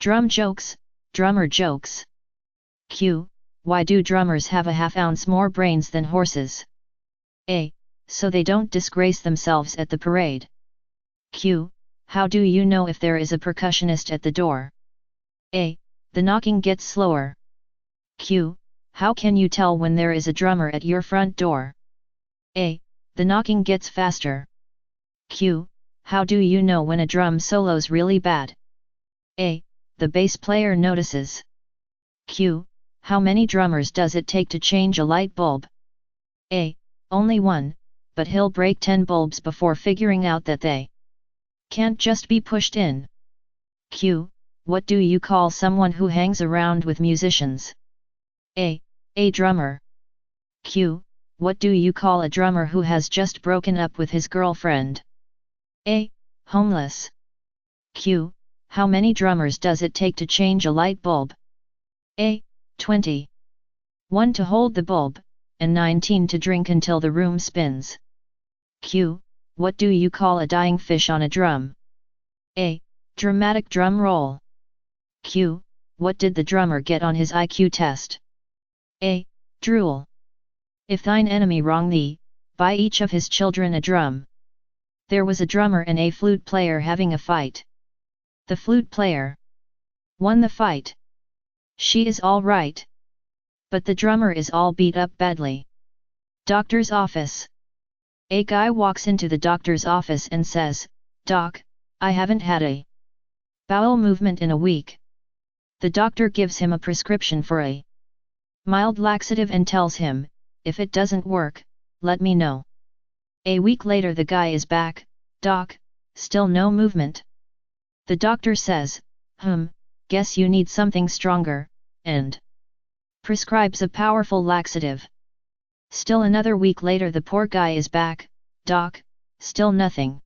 Drum jokes, drummer jokes. Q. Why do drummers have a half-ounce more brains than horses? A. So they don't disgrace themselves at the parade. Q. How do you know if there is a percussionist at the door? A. The knocking gets slower. Q. How can you tell when there is a drummer at your front door? A. The knocking gets faster. Q. How do you know when a drum solo's really bad? A. The bass player notices. Q. How many drummers does it take to change a light bulb? A. Only one, but he'll break 10 bulbs before figuring out that they can't just be pushed in. Q. What do you call someone who hangs around with musicians? A. A drummer. Q. What do you call a drummer who has just broken up with his girlfriend? A. Homeless. Q. How many drummers does it take to change a light bulb? A. 20. 1 to hold the bulb, and 19 to drink until the room spins. Q. What do you call a dying fish on a drum? A. Dramatic drum roll. Q. What did the drummer get on his IQ test? A. Drool. If thine enemy wrong thee, buy each of his children a drum. There was a drummer and a flute player having a fight. The flute player won the fight. She is all right. But the drummer is all beat up badly. Doctor's office. A guy walks into the doctor's office and says, "Doc, I haven't had a bowel movement in a week." The doctor gives him a prescription for a mild laxative and tells him, "If it doesn't work, let me know." A week later the guy is back, "Doc, still no movement." The doctor says, "Guess you need something stronger," and prescribes a powerful laxative. Still another week later the poor guy is back, "Doc, still nothing."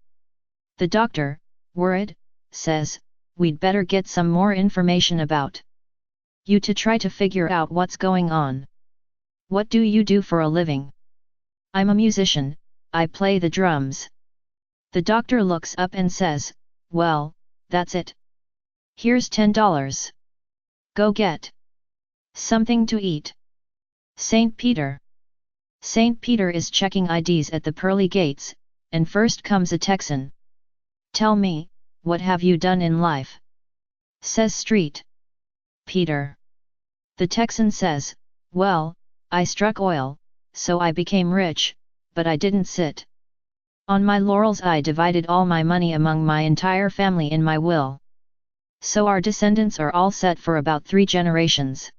The doctor, worried, says, "We'd better get some more information about you to try to figure out what's going on. What do you do for a living?" "I'm a musician, I play the drums." The doctor looks up and says, "Well, that's it. Here's $10. Go get something to eat." St. Peter. St. Peter is checking IDs at the pearly gates, and first comes a Texan. "Tell me, what have you done in life?" says St. Peter. The Texan says, "Well, I struck oil, so I became rich, but I didn't sit on my laurels. I divided all my money among my entire family in my will. So our descendants are all set for about 3 generations."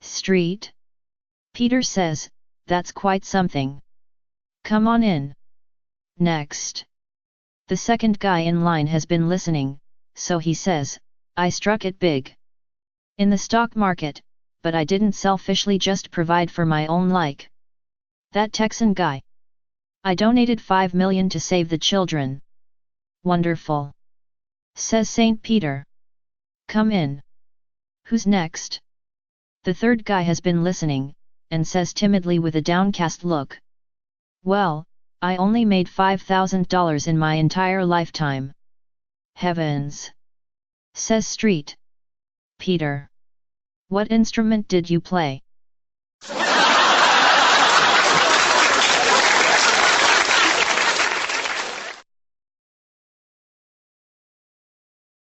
St. Peter says, "That's quite something. Come on in." Next. The second guy in line has been listening, so he says, "I struck it big in the stock market, but I didn't selfishly just provide for my own like that Texan guy. I donated 5 million to save the children." "Wonderful," says St. Peter. "Come in." "Who's next?" The third guy has been listening, and says timidly with a downcast look, "Well, I only made $5,000 in my entire lifetime." "Heavens!" says St. Peter. "What instrument did you play?"